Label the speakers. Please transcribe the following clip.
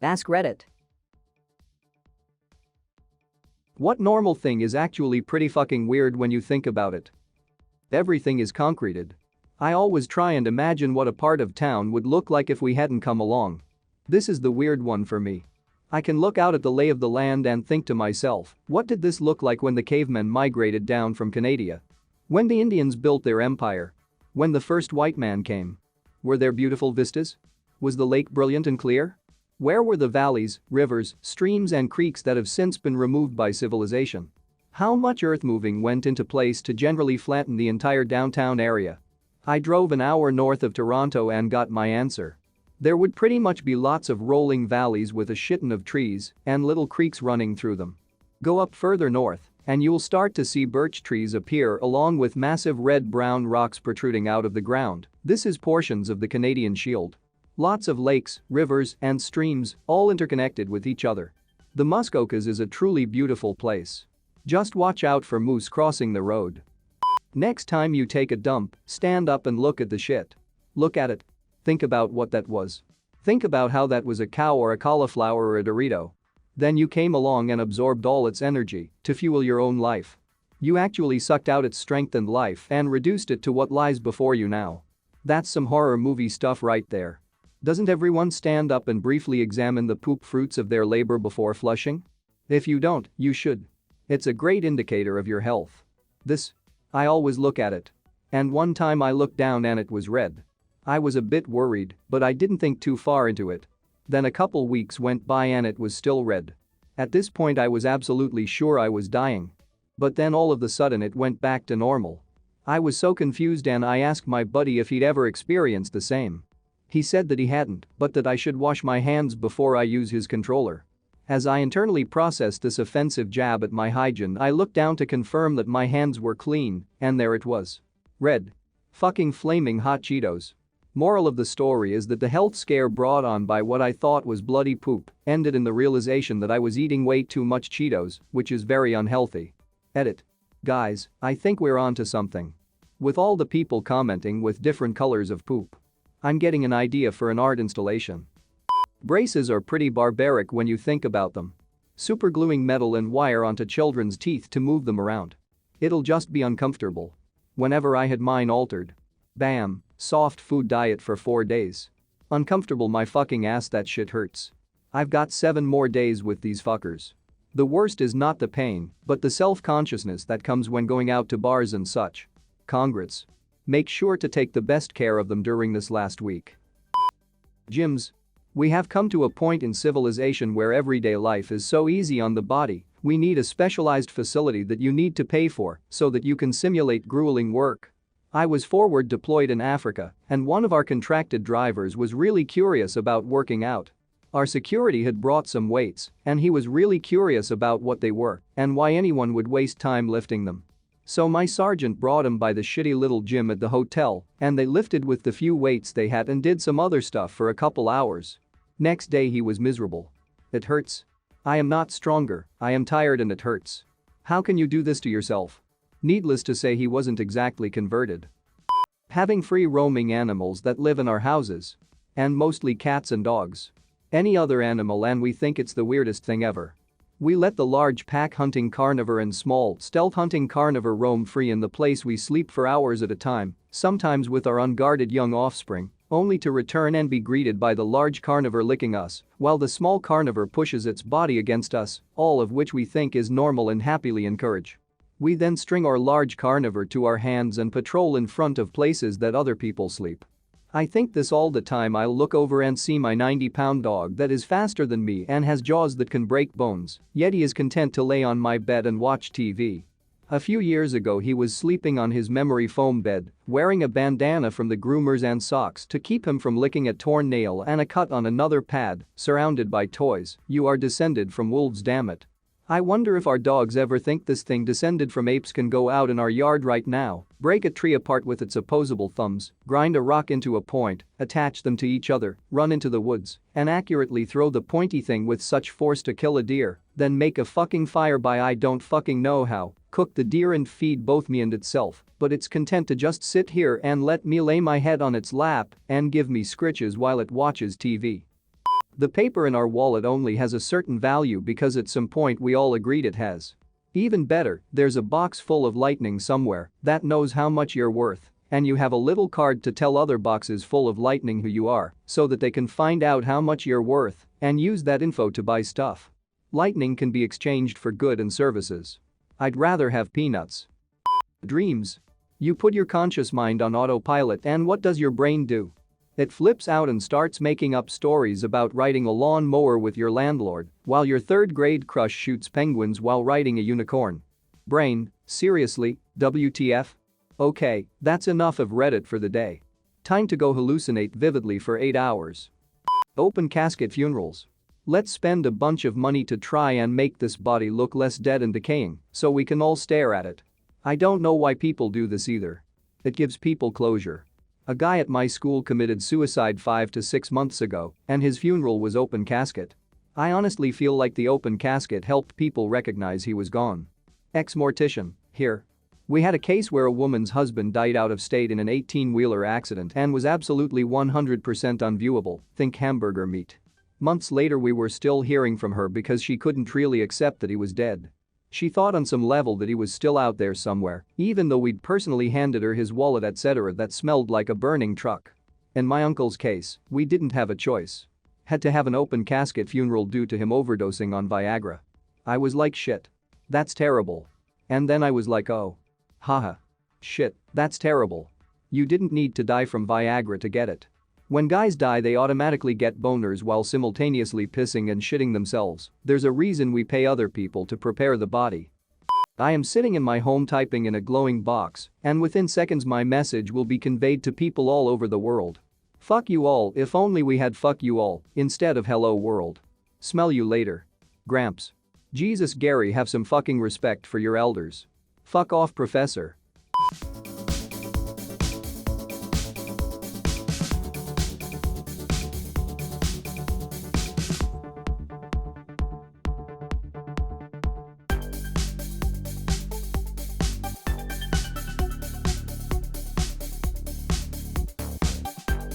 Speaker 1: AskReddit.
Speaker 2: What normal thing is actually pretty fucking weird when you think about it? Everything is concreted. I always try and imagine what a part of town would look like if we hadn't come along. This is the weird one for me. I can look out at the lay of the land and think to myself, what did this look like when the cavemen migrated down from Canada? When the Indians built their empire? When the first white man came? Were there beautiful vistas? Was the lake brilliant and clear? Where were the valleys, rivers, streams and creeks that have since been removed by civilization? How much earth-moving went into place to generally flatten the entire downtown area? I drove an hour north of Toronto and got my answer. There would pretty much be lots of rolling valleys with a shitton of trees and little creeks running through them. Go up further north and you'll start to see birch trees appear along with massive red-brown rocks protruding out of the ground. This is portions of the Canadian Shield. Lots of lakes, rivers and streams, all interconnected with each other. The Muskokas is a truly beautiful place. Just watch out for moose crossing the road. Next time you take a dump, stand up and look at the shit. Look at it. Think about what that was. Think about how that was a cow or a cauliflower or a Dorito. Then you came along and absorbed all its energy to fuel your own life. You actually sucked out its strength and life and reduced it to what lies before you now. That's some horror movie stuff right there. Doesn't everyone stand up and briefly examine the poop fruits of their labor before flushing? If you don't, you should. It's a great indicator of your health. I always look at it. And one time I looked down and it was red. I was a bit worried, but I didn't think too far into it. Then a couple weeks went by and it was still red. At this point I was absolutely sure I was dying. But then all of a sudden it went back to normal. I was so confused and I asked my buddy if he'd ever experienced the same. He said that he hadn't, but that I should wash my hands before I use his controller. As I internally processed this offensive jab at my hygiene, I looked down to confirm that my hands were clean, and there it was. Red. Fucking flaming hot Cheetos. Moral of the story is that the health scare brought on by what I thought was bloody poop ended in the realization that I was eating way too much Cheetos, which is very unhealthy. Edit. Guys, I think we're onto something. With all the people commenting with different colors of poop, I'm getting an idea for an art installation. Braces are pretty barbaric when you think about them. Supergluing metal and wire onto children's teeth to move them around. It'll just be uncomfortable. Whenever I had mine altered. Bam, soft food diet for 4 days. Uncomfortable my fucking ass, that shit hurts. I've got 7 more days with these fuckers. The worst is not the pain, but the self-consciousness that comes when going out to bars and such. Congrats. Make sure to take the best care of them during this last week. Gyms. We have come to a point in civilization where everyday life is so easy on the body, we need a specialized facility that you need to pay for so that you can simulate grueling work. I was forward deployed in Africa, and one of our contracted drivers was really curious about working out. Our security had brought some weights, and he was really curious about what they were and why anyone would waste time lifting them. So my sergeant brought him by the shitty little gym at the hotel, and they lifted with the few weights they had and did some other stuff for a couple hours. Next day he was miserable. It hurts. I am not stronger, I am tired and it hurts. How can you do this to yourself? Needless to say, he wasn't exactly converted. Having free roaming animals that live in our houses. And mostly cats and dogs. Any other animal and we think it's the weirdest thing ever. We let the large pack hunting carnivore and small stealth hunting carnivore roam free in the place we sleep for hours at a time, sometimes with our unguarded young offspring, only to return and be greeted by the large carnivore licking us, while the small carnivore pushes its body against us, all of which we think is normal and happily encourage. We then string our large carnivore to our hands and patrol in front of places that other people sleep. I think this all the time. I'll look over and see my 90-pound dog that is faster than me and has jaws that can break bones, yet he is content to lay on my bed and watch TV. A few years ago he was sleeping on his memory foam bed, wearing a bandana from the groomers and socks to keep him from licking a torn nail and a cut on another pad, surrounded by toys. You are descended from wolves, damn it. I wonder if our dogs ever think this thing descended from apes can go out in our yard right now, break a tree apart with its opposable thumbs, grind a rock into a point, attach them to each other, run into the woods, and accurately throw the pointy thing with such force to kill a deer, then make a fucking fire by I don't fucking know how, cook the deer and feed both me and itself, but it's content to just sit here and let me lay my head on its lap and give me scritches while it watches TV. The paper in our wallet only has a certain value because at some point we all agreed it has. Even better, there's a box full of lightning somewhere that knows how much you're worth, and you have a little card to tell other boxes full of lightning who you are so that they can find out how much you're worth and use that info to buy stuff. Lightning can be exchanged for goods and services. I'd rather have peanuts. Dreams. You put your conscious mind on autopilot and what does your brain do? It flips out and starts making up stories about riding a lawn mower with your landlord while your third-grade crush shoots penguins while riding a unicorn. Brain, seriously, WTF? Okay, that's enough of Reddit for the day. Time to go hallucinate vividly for 8 hours. Open casket funerals. Let's spend a bunch of money to try and make this body look less dead and decaying so we can all stare at it. I don't know why people do this either. It gives people closure. A guy at my school committed suicide 5 to 6 months ago, and his funeral was open casket. I honestly feel like the open casket helped people recognize he was gone. Ex-mortician, here. We had a case where a woman's husband died out of state in an 18-wheeler accident and was absolutely 100% unviewable, think hamburger meat. Months later we were still hearing from her because she couldn't really accept that he was dead. She thought on some level that he was still out there somewhere, even though we'd personally handed her his wallet etc. that smelled like a burning truck. In my uncle's case, we didn't have a choice. Had to have an open casket funeral due to him overdosing on Viagra. I was like shit. That's terrible. And then I was like oh. Haha. Shit, that's terrible. You didn't need to die from Viagra to get it. When guys die they automatically get boners while simultaneously pissing and shitting themselves. There's a reason we pay other people to prepare the body. I am sitting in my home typing in a glowing box, and within seconds my message will be conveyed to people all over the world. Fuck you all, if only we had fuck you all instead of hello world. Smell you later. Gramps. Jesus Gary, have some fucking respect for your elders. Fuck off, professor.